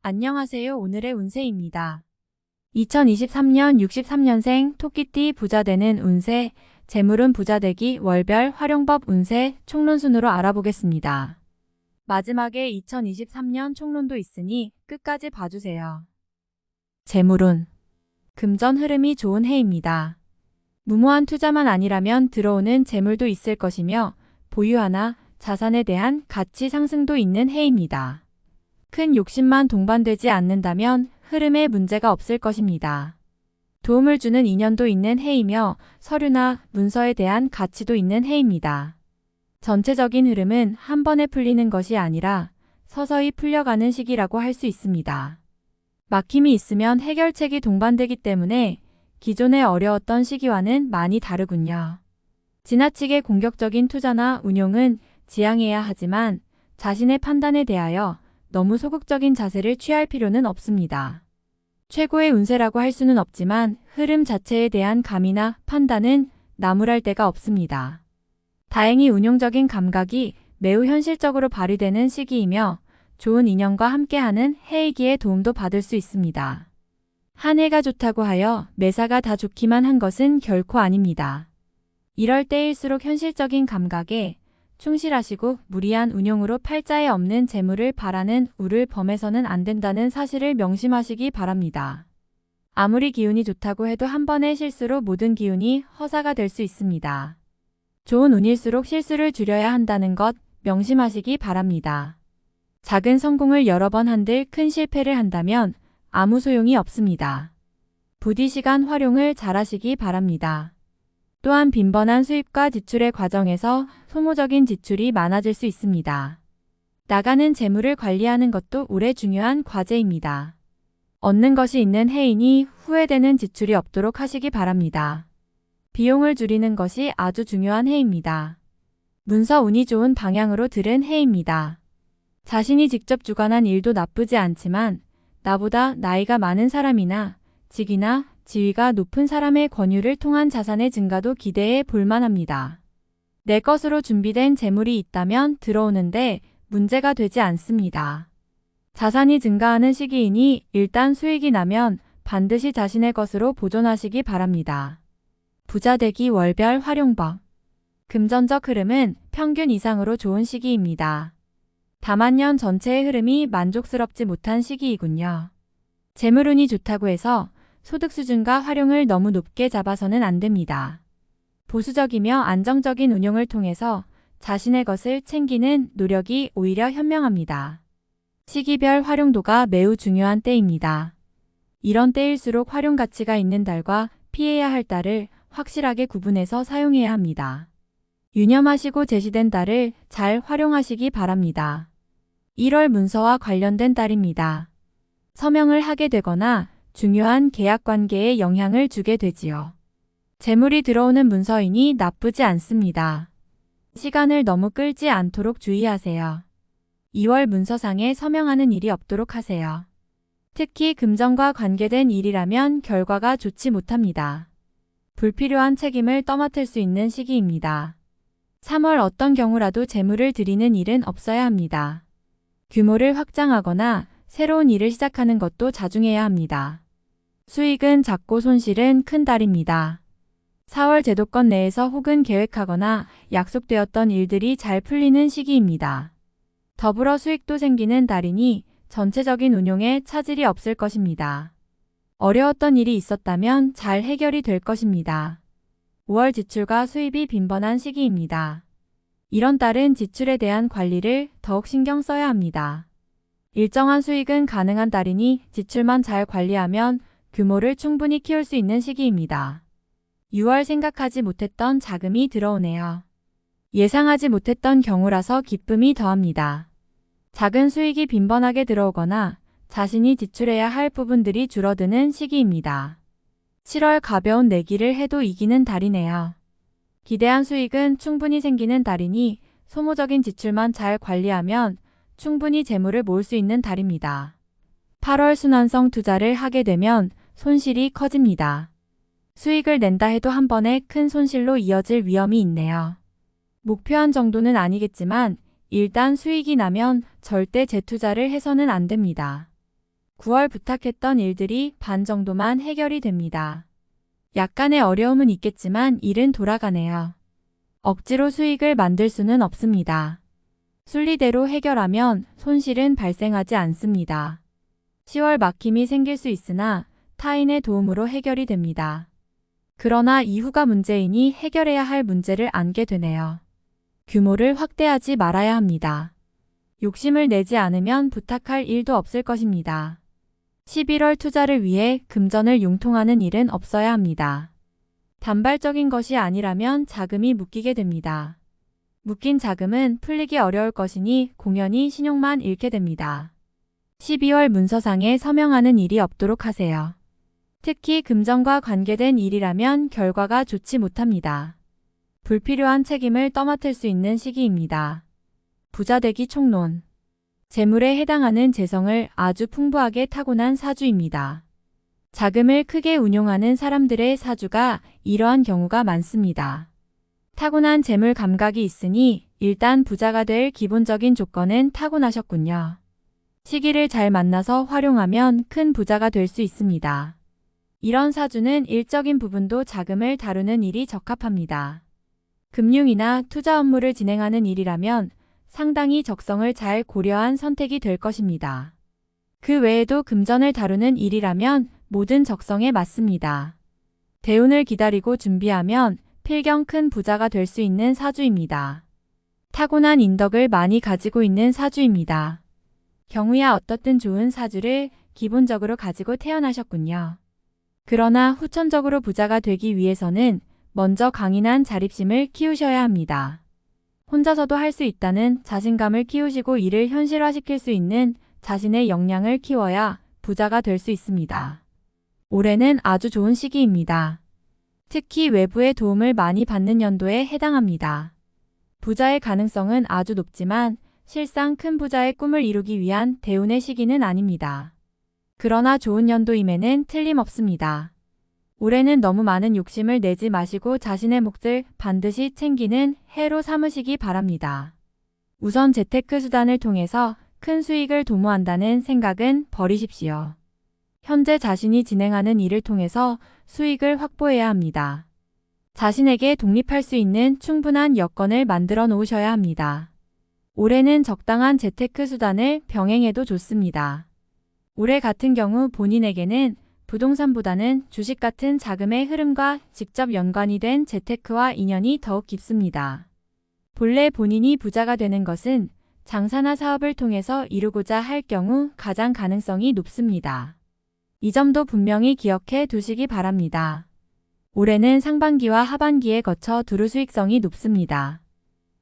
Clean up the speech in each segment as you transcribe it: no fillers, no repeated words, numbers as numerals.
안녕하세요. 오늘의 운세입니다. 2023년 63년생 토끼띠 부자되는 운세, 재물운 부자되기 월별 활용법 운세 총론순으로 알아보겠습니다. 마지막에 2023년 총론도 있으니 끝까지 봐주세요. 재물운 금전 흐름이 좋은 해입니다. 무모한 투자만 아니라면 들어오는 재물도 있을 것이며 보유하나 자산에 대한 가치 상승도 있는 해입니다. 큰 욕심만 동반되지 않는다면 흐름에 문제가 없을 것입니다. 도움을 주는 인연도 있는 해이며 서류나 문서에 대한 가치도 있는 해입니다. 전체적인 흐름은 한 번에 풀리는 것이 아니라 서서히 풀려가는 시기라고 할 수 있습니다. 막힘이 있으면 해결책이 동반되기 때문에 기존에 어려웠던 시기와는 많이 다르군요. 지나치게 공격적인 투자나 운용은 지양해야 하지만 자신의 판단에 대하여 너무 소극적인 자세를 취할 필요는 없습니다. 최고의 운세라고 할 수는 없지만 흐름 자체에 대한 감이나 판단은 나무랄 데가 없습니다. 다행히 운용적인 감각이 매우 현실적으로 발휘되는 시기이며 좋은 인연과 함께하는 해이기에 도움도 받을 수 있습니다. 한 해가 좋다고 하여 매사가 다 좋기만 한 것은 결코 아닙니다. 이럴 때일수록 현실적인 감각에 충실하시고 무리한 운용으로 팔자에 없는 재물을 바라는 우를 범해서는 안 된다는 사실을 명심하시기 바랍니다. 아무리 기운이 좋다고 해도 한 번의 실수로 모든 기운이 허사가 될 수 있습니다. 좋은 운일수록 실수를 줄여야 한다는 것 명심하시기 바랍니다. 작은 성공을 여러 번 한들 큰 실패를 한다면 아무 소용이 없습니다. 부디 시간 활용을 잘하시기 바랍니다. 또한 빈번한 수입과 지출의 과정에서 소모적인 지출이 많아질 수 있습니다. 나가는 재물을 관리하는 것도 올해 중요한 과제입니다. 얻는 것이 있는 해이니 후회되는 지출이 없도록 하시기 바랍니다. 비용을 줄이는 것이 아주 중요한 해입니다. 문서 운이 좋은 방향으로 들은 해입니다. 자신이 직접 주관한 일도 나쁘지 않지만 나보다 나이가 많은 사람이나 직이나 지위가 높은 사람의 권유를 통한 자산의 증가도 기대해 볼만합니다. 내 것으로 준비된 재물이 있다면 들어오는데 문제가 되지 않습니다. 자산이 증가하는 시기이니 일단 수익이 나면 반드시 자신의 것으로 보존하시기 바랍니다. 부자되기 월별 활용법 금전적 흐름은 평균 이상으로 좋은 시기입니다. 다만 년 전체의 흐름이 만족스럽지 못한 시기이군요. 재물운이 좋다고 해서 소득 수준과 활용을 너무 높게 잡아서는 안 됩니다. 보수적이며 안정적인 운용을 통해서 자신의 것을 챙기는 노력이 오히려 현명합니다. 시기별 활용도가 매우 중요한 때입니다. 이런 때일수록 활용 가치가 있는 달과 피해야 할 달을 확실하게 구분해서 사용해야 합니다. 유념하시고 제시된 달을 잘 활용하시기 바랍니다. 1월 문서와 관련된 달입니다. 서명을 하게 되거나 중요한 계약 관계에 영향을 주게 되지요. 재물이 들어오는 문서이니 나쁘지 않습니다. 시간을 너무 끌지 않도록 주의하세요. 2월 문서상에 서명하는 일이 없도록 하세요. 특히 금전과 관계된 일이라면 결과가 좋지 못합니다. 불필요한 책임을 떠맡을 수 있는 시기입니다. 3월 어떤 경우라도 재물을 드리는 일은 없어야 합니다. 규모를 확장하거나 새로운 일을 시작하는 것도 자중해야 합니다. 수익은 작고 손실은 큰 달입니다. 4월 제도권 내에서 혹은 계획하거나 약속되었던 일들이 잘 풀리는 시기입니다. 더불어 수익도 생기는 달이니 전체적인 운용에 차질이 없을 것입니다. 어려웠던 일이 있었다면 잘 해결이 될 것입니다. 5월 지출과 수입이 빈번한 시기입니다. 이런 달은 지출에 대한 관리를 더욱 신경 써야 합니다. 일정한 수익은 가능한 달이니 지출만 잘 관리하면 규모를 충분히 키울 수 있는 시기입니다. 6월 생각하지 못했던 자금이 들어오네요. 예상하지 못했던 경우라서 기쁨이 더합니다. 작은 수익이 빈번하게 들어오거나 자신이 지출해야 할 부분들이 줄어드는 시기입니다. 7월 가벼운 내기를 해도 이기는 달이네요. 기대한 수익은 충분히 생기는 달이니 소모적인 지출만 잘 관리하면 충분히 재물을 모을 수 있는 달입니다. 8월 순환성 투자를 하게 되면 손실이 커집니다. 수익을 낸다 해도 한 번에 큰 손실로 이어질 위험이 있네요. 목표한 정도는 아니겠지만 일단 수익이 나면 절대 재투자를 해서는 안 됩니다. 9월 부탁했던 일들이 반 정도만 해결이 됩니다. 약간의 어려움은 있겠지만 일은 돌아가네요. 억지로 수익을 만들 수는 없습니다. 순리대로 해결하면 손실은 발생하지 않습니다. 10월 막힘이 생길 수 있으나 타인의 도움으로 해결이 됩니다. 그러나 이후가 문제이니 해결해야 할 문제를 안게 되네요. 규모를 확대하지 말아야 합니다. 욕심을 내지 않으면 부탁할 일도 없을 것입니다. 11월 투자를 위해 금전을 융통하는 일은 없어야 합니다. 단발적인 것이 아니라면 자금이 묶이게 됩니다. 묶인 자금은 풀리기 어려울 것이니 공연히 신용만 잃게 됩니다. 12월 문서상에 서명하는 일이 없도록 하세요. 특히 금전과 관계된 일이라면 결과가 좋지 못합니다. 불필요한 책임을 떠맡을 수 있는 시기입니다. 부자되기 총론. 재물에 해당하는 재성을 아주 풍부하게 타고난 사주입니다. 자금을 크게 운용하는 사람들의 사주가 이러한 경우가 많습니다. 타고난 재물 감각이 있으니 일단 부자가 될 기본적인 조건은 타고나셨군요. 시기를 잘 만나서 활용하면 큰 부자가 될 수 있습니다. 이런 사주는 일적인 부분도 자금을 다루는 일이 적합합니다. 금융이나 투자 업무를 진행하는 일이라면 상당히 적성을 잘 고려한 선택이 될 것입니다. 그 외에도 금전을 다루는 일이라면 모든 적성에 맞습니다. 대운을 기다리고 준비하면 필경 큰 부자가 될 수 있는 사주입니다. 타고난 인덕을 많이 가지고 있는 사주입니다. 경우야 어떻든 좋은 사주를 기본적으로 가지고 태어나셨군요. 그러나 후천적으로 부자가 되기 위해서는 먼저 강인한 자립심을 키우셔야 합니다. 혼자서도 할 수 있다는 자신감을 키우시고 이를 현실화시킬 수 있는 자신의 역량을 키워야 부자가 될 수 있습니다. 올해는 아주 좋은 시기입니다. 특히 외부의 도움을 많이 받는 연도에 해당합니다. 부자의 가능성은 아주 높지만 실상 큰 부자의 꿈을 이루기 위한 대운의 시기는 아닙니다. 그러나 좋은 연도임에는 틀림없습니다. 올해는 너무 많은 욕심을 내지 마시고 자신의 몫을 반드시 챙기는 해로 삼으시기 바랍니다. 우선 재테크 수단을 통해서 큰 수익을 도모한다는 생각은 버리십시오. 현재 자신이 진행하는 일을 통해서 수익을 확보해야 합니다. 자신에게 독립할 수 있는 충분한 여건을 만들어 놓으셔야 합니다. 올해는 적당한 재테크 수단을 병행해도 좋습니다. 올해 같은 경우 본인에게는 부동산보다는 주식 같은 자금의 흐름과 직접 연관이 된 재테크와 인연이 더욱 깊습니다. 본래 본인이 부자가 되는 것은 장사나 사업을 통해서 이루고자 할 경우 가장 가능성이 높습니다. 이 점도 분명히 기억해 두시기 바랍니다. 올해는 상반기와 하반기에 거쳐 두루 수익성이 높습니다.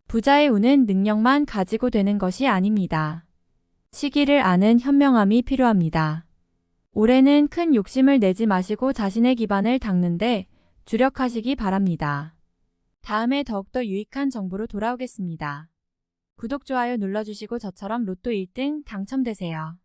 부자의 운은 능력만 가지고 되는 것이 아닙니다. 시기를 아는 현명함이 필요합니다. 올해는 큰 욕심을 내지 마시고 자신의 기반을 닦는데 주력하시기 바랍니다. 다음에 더욱더 유익한 정보로 돌아오겠습니다. 구독, 좋아요 눌러주시고 저처럼 로또 1등 당첨되세요.